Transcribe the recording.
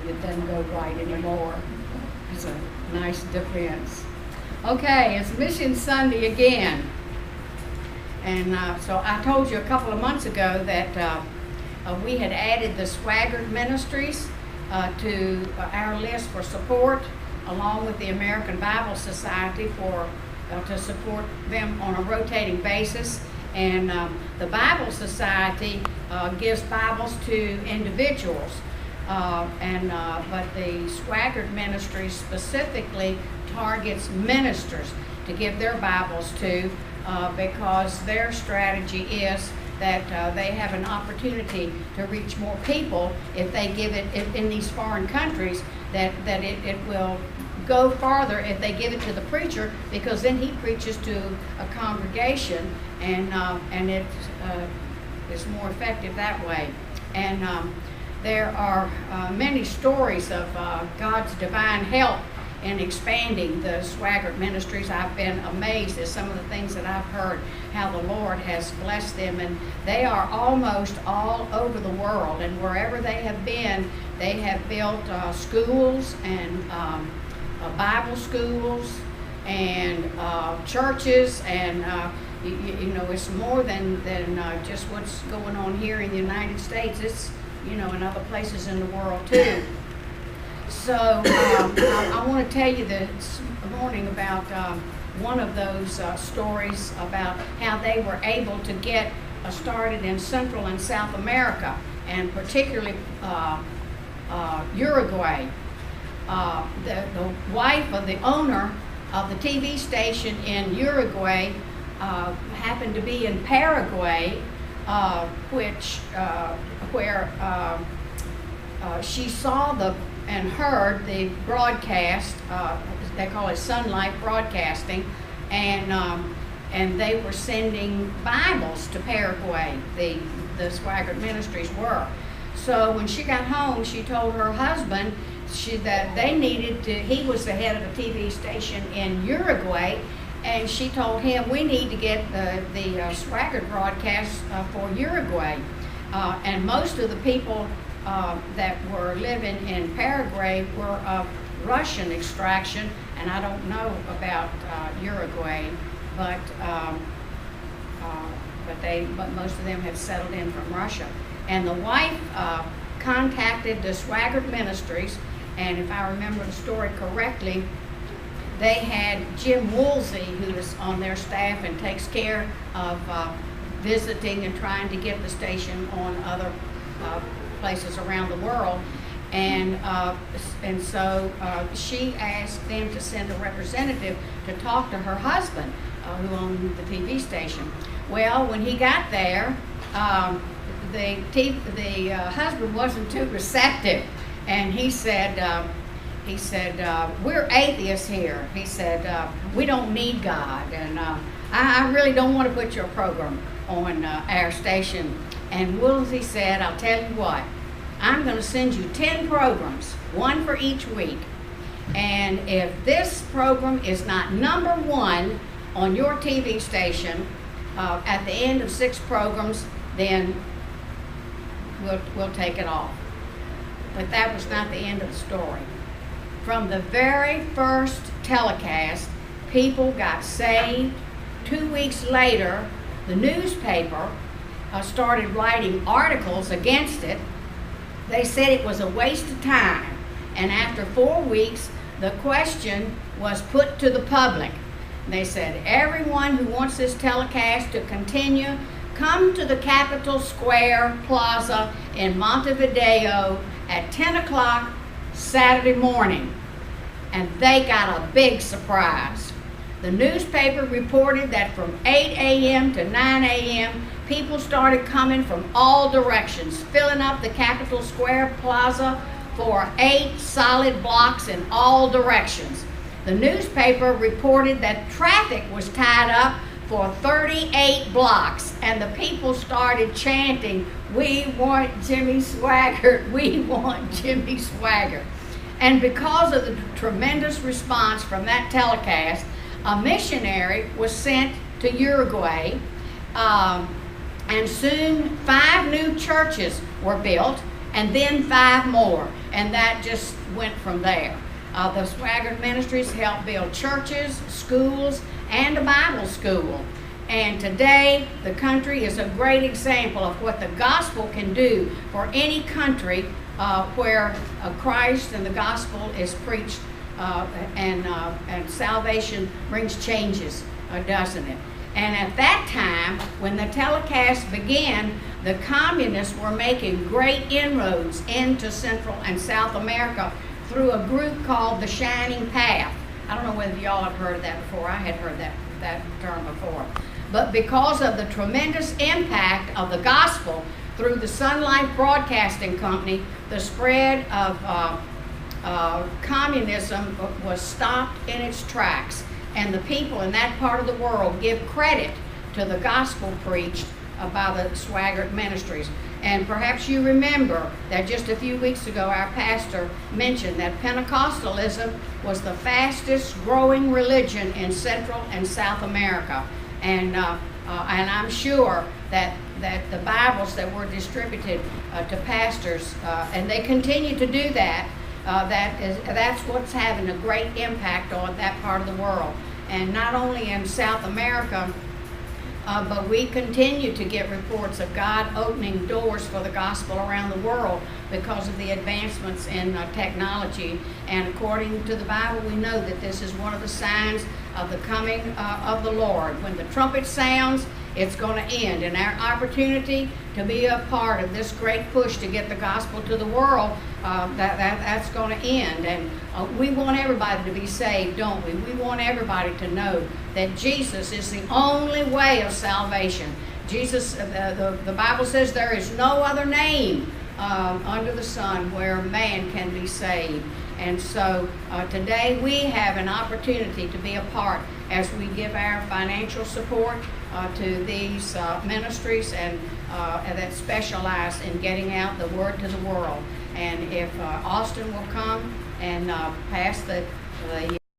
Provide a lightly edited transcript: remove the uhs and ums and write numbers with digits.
it doesn't go right anymore. It's a nice defense. Okay, it's Mission Sunday again. And so I told you a couple of months ago that we had added the Swaggart Ministries to our list for support, along with the American Bible Society for to support them on a rotating basis. And the Bible Society gives Bibles to individuals, but the Swaggart Ministry specifically targets ministers to give their Bibles to, because their strategy is that they have an opportunity to reach more people if they give it in these foreign countries, that it will go farther if they give it to the preacher, because then he preaches to a congregation, and it is more effective that way. And there are many stories of God's divine help in expanding the Swaggart Ministries. I've been amazed at some of the things that I've heard, how the Lord has blessed them, and they are almost all over the world, and wherever they have been, they have built schools and Bible schools and churches, and you know, it's more than just what's going on here in the United States. It's, you know, in other places in the world too. So I want to tell you this morning about one of those stories about how they were able to get started in Central and South America, and particularly Uruguay. The wife of the owner of the TV station in Uruguay happened to be in Paraguay, where she saw and heard the broadcast. They call it Sunlight Broadcasting, and they were sending Bibles to Paraguay. The Swaggart Ministries were. So when she got home, she told her husband that they needed to. He was the head of a TV station in Uruguay, and she told him, we need to get the Swaggart broadcast for Uruguay. And most of the people that were living in Paraguay were of Russian extraction, and I don't know about Uruguay, but most of them have settled in from Russia. And the wife contacted the Swaggart Ministries, and if I remember the story correctly, they had Jim Woolsey, who is on their staff and takes care of visiting and trying to get the station on other places around the world. And so she asked them to send a representative to talk to her husband, who owned the TV station. Well, when he got there, the husband wasn't too receptive, and he said, we're atheists here. He said, we don't need God, and I really don't want to put your program on our station. And Woolsey said, I'll tell you what, I'm going to send you 10 programs, one for each week. And if this program is not number one on your TV station at the end of 6 programs, then we'll take it off. But that was not the end of the story. From the very first telecast, people got saved. 2 weeks later, the newspaper started writing articles against it. They said it was a waste of time. And after 4 weeks, the question was put to the public. They said, everyone who wants this telecast to continue, come to the Capitol Square Plaza in Montevideo at 10 o'clock Saturday morning. And they got a big surprise. The newspaper reported that from 8 a.m. to 9 a.m., people started coming from all directions, filling up the Capitol Square Plaza for 8 solid blocks in all directions. The newspaper reported that traffic was tied up for 38 blocks, and the people started chanting, "We want Jimmy Swaggart, we want Jimmy Swaggart." And because of the tremendous response from that telecast, a missionary was sent to Uruguay, and soon 5 new churches were built, and then 5 more, and that just went from there. The Swaggart Ministries help build churches, schools, and a Bible school. And today, the country is a great example of what the gospel can do for any country where Christ and the gospel is preached, and salvation brings changes, doesn't it? And at that time, when the telecast began, the communists were making great inroads into Central and South America through a group called the Shining Path. I don't know whether y'all have heard of that before. I had heard that term before. But because of the tremendous impact of the gospel through the Sun Life Broadcasting Company, the spread of communism was stopped in its tracks. And the people in that part of the world give credit to the gospel preached by the Swaggart Ministries. And perhaps you remember that just a few weeks ago our pastor mentioned that Pentecostalism was the fastest growing religion in Central and South America. And I'm sure that the Bibles that were distributed to pastors, and they continue to do that, that's what's having a great impact on that part of the world. And not only in South America, but we continue to get reports of God opening doors for the gospel around the world because of the advancements in technology. And according to the Bible, we know that this is one of the signs of the coming of the Lord. When the trumpet sounds, it's going to end. And our opportunity to be a part of this great push to get the gospel to the world, that's going to end. And we want everybody to be saved, don't we? We want everybody to know that Jesus is the only way of salvation. Jesus, the Bible says there is no other name under the sun where man can be saved. And so today we have an opportunity to be a part as we give our financial support to these ministries and that specialize in getting out the word to the world. And if Austin will come and pass the